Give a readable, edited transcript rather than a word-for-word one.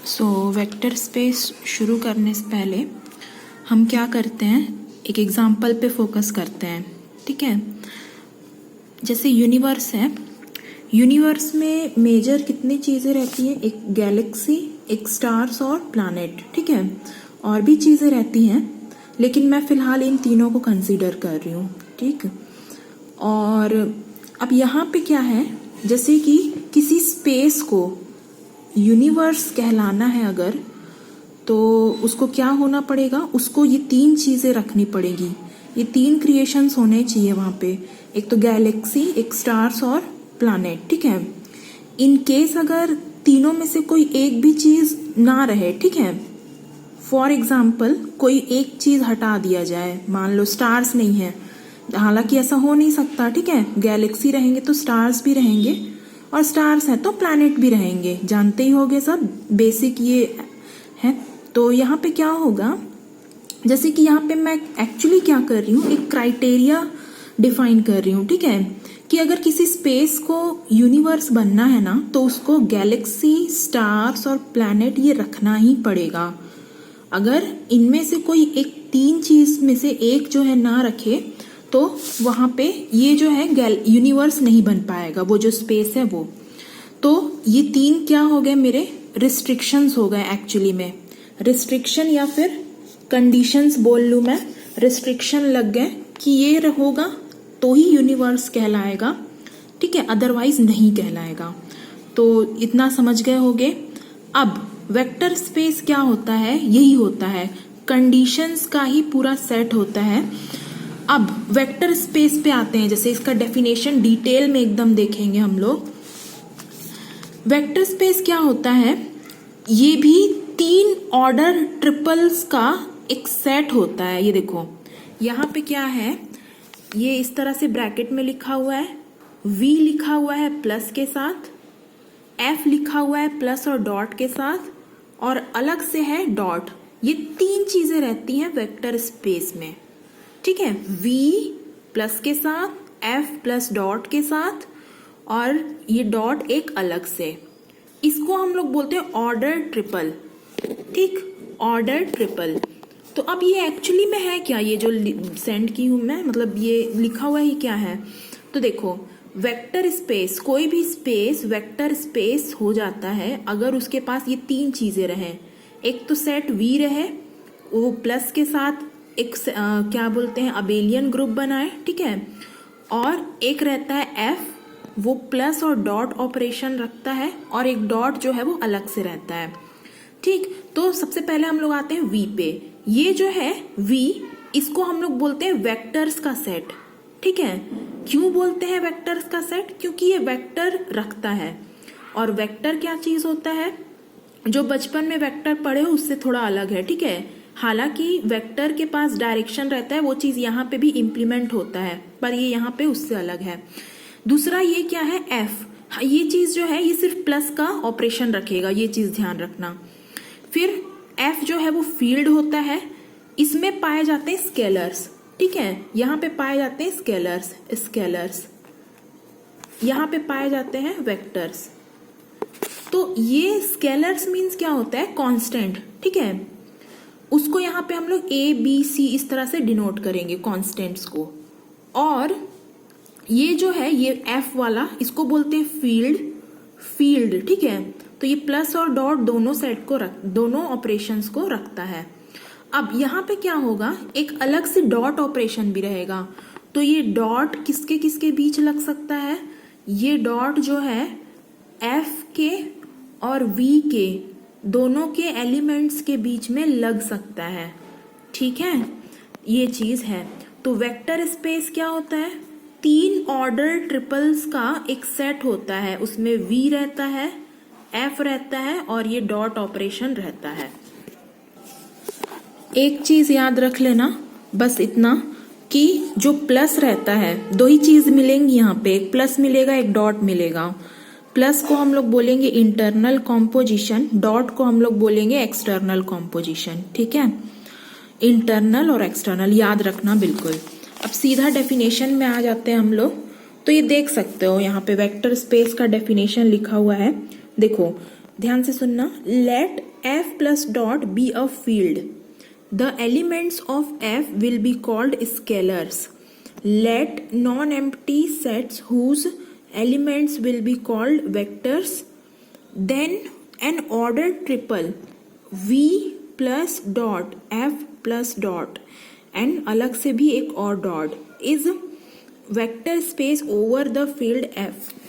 Vector space शुरू करने से पहले हम क्या करते हैं, एक एग्जाम्पल पे फोकस करते हैं। ठीक है, जैसे यूनिवर्स है, यूनिवर्स में मेजर कितनी चीज़ें रहती हैं, एक गैलेक्सी, एक स्टार्स और प्लैनेट। ठीक है, और भी चीज़ें रहती हैं, लेकिन मैं फ़िलहाल इन तीनों को कंसीडर कर रही हूँ। ठीक, और अब यहाँ पे क्या है, जैसे कि किसी स्पेस को यूनिवर्स कहलाना है अगर, तो उसको क्या होना पड़ेगा, उसको ये तीन चीज़ें रखनी पड़ेगी, ये तीन क्रिएशंस होने चाहिए वहाँ पे, एक तो गैलेक्सी, एक स्टार्स और प्लैनेट। ठीक है, इन केस अगर तीनों में से कोई एक भी चीज़ ना रहे, ठीक है, फॉर एग्जाम्पल कोई एक चीज़ हटा दिया जाए, मान लो स्टार्स नहीं है, हालांकि ऐसा हो नहीं सकता। ठीक है, गैलेक्सी रहेंगे तो स्टार्स भी रहेंगे, और स्टार्स है तो प्लैनेट भी रहेंगे, जानते ही होंगे सब, बेसिक ये है। तो यहाँ पे क्या होगा, जैसे कि यहाँ पे मैं एक्चुअली क्या कर रही हूँ, एक क्राइटेरिया डिफाइन कर रही हूँ। ठीक है, कि अगर किसी स्पेस को यूनिवर्स बनना है ना, तो उसको गैलेक्सी, स्टार्स और प्लैनेट ये रखना ही पड़ेगा। अगर इनमें से कोई एक तीन चीज में से एक जो है ना रखे, तो वहां पे ये जो है यूनिवर्स नहीं बन पाएगा, वो जो स्पेस है वो। तो ये तीन क्या हो गए, मेरे रिस्ट्रिक्शंस हो गए एक्चुअली में, रिस्ट्रिक्शन या फिर कंडीशंस बोल लूं मैं, रिस्ट्रिक्शन लग गए कि ये होगा तो ही यूनिवर्स कहलाएगा। ठीक है, अदरवाइज नहीं कहलाएगा। तो इतना समझ गए होगे। अब वेक्टर स्पेस क्या होता है, यही होता है, कंडीशंस का ही पूरा सेट होता है। अब वेक्टर स्पेस पे आते हैं, जैसे इसका डेफिनेशन डिटेल में एकदम देखेंगे हम लोग। वेक्टर स्पेस क्या होता है, ये भी तीन ऑर्डर ट्रिपल्स का एक सेट होता है। ये देखो यहाँ पे क्या है, ये इस तरह से ब्रैकेट में लिखा हुआ है, V लिखा हुआ है प्लस के साथ, F लिखा हुआ है प्लस और डॉट के साथ, और अलग से है डॉट। ये तीन चीजें रहती हैं वेक्टर स्पेस में। ठीक है, V प्लस के साथ, F प्लस डॉट के साथ, और ये डॉट एक अलग से, इसको हम लोग बोलते हैं ऑर्डर ट्रिपल। ठीक, ऑर्डर ट्रिपल। तो अब ये एक्चुअली में है क्या, ये जो सेंड की हूं मैं, मतलब ये लिखा हुआ ही क्या है। तो देखो, वेक्टर स्पेस, कोई भी स्पेस वेक्टर स्पेस हो जाता है अगर उसके पास ये तीन चीजें रहें। एक तो सेट V रहे, वो प्लस के साथ एक क्या बोलते हैं, अबेलियन ग्रुप बनाए। ठीक है, और एक रहता है F, वो प्लस और डॉट ऑपरेशन रखता है, और एक डॉट जो है वो अलग से रहता है। ठीक, तो सबसे पहले हम लोग आते हैं V पे। ये जो है V, इसको हम लोग बोलते हैं वेक्टर्स का सेट। ठीक है, क्यों बोलते हैं वेक्टर्स का सेट, क्योंकि ये वेक्टर रखता है। और वेक्टर क्या चीज होता है, जो बचपन में वेक्टर पढ़े हो उससे थोड़ा अलग है। ठीक है, हालांकि वेक्टर के पास डायरेक्शन रहता है, वो चीज यहाँ पे भी इम्प्लीमेंट होता है, पर ये यहाँ पे उससे अलग है। दूसरा ये क्या है, F, ये चीज जो है ये सिर्फ प्लस का ऑपरेशन रखेगा, ये चीज ध्यान रखना। फिर F जो है वो फील्ड होता है, इसमें पाए जाते हैं स्केलर्स। ठीक है, यहाँ पे पाए जाते हैं स्केलर्स, स्केलर्स यहाँ पे पाए जाते हैं वेक्टर्स। तो ये स्केलर्स मीन्स क्या होता है, कांस्टेंट। ठीक है, उसको यहाँ पे हम लोग ABC इस तरह से डिनोट करेंगे कांस्टेंट्स को। और ये जो है ये F वाला, इसको बोलते हैं फील्ड, फील्ड। ठीक है, तो ये प्लस और डॉट दोनों सेट को दोनों ऑपरेशंस को रखता है। अब यहाँ पे क्या होगा, एक अलग से डॉट ऑपरेशन भी रहेगा। तो ये डॉट किसके किसके बीच लग सकता है, ये डॉट जो है F के और V के दोनों के एलिमेंट्स के बीच में लग सकता है। ठीक है, ये चीज है। तो वेक्टर स्पेस क्या होता है, तीन ऑर्डर ट्रिपल्स का एक सेट होता है, उसमें V रहता है, F रहता है, और ये डॉट ऑपरेशन रहता है। एक चीज याद रख लेना, बस इतना, कि जो प्लस रहता है, दो ही चीज मिलेंगी यहाँ पे, एक प्लस मिलेगा, एक डॉट मिलेगा। प्लस को हम लोग बोलेंगे इंटरनल कॉम्पोजिशन, डॉट को हम लोग बोलेंगे एक्सटर्नल कॉम्पोजिशन। ठीक है, इंटरनल और एक्सटर्नल याद रखना बिल्कुल। अब सीधा डेफिनेशन में आ जाते हैं हम लोग। तो ये देख सकते हो यहाँ पे वेक्टर स्पेस का डेफिनेशन लिखा हुआ है। देखो, ध्यान से सुनना, let F plus dot be a field, the elements of F will be called scalars, let non empty sets whose elements will be called vectors, then an order triple v plus dot f plus dot and अलग से भी एक और dot is vector space over the field f।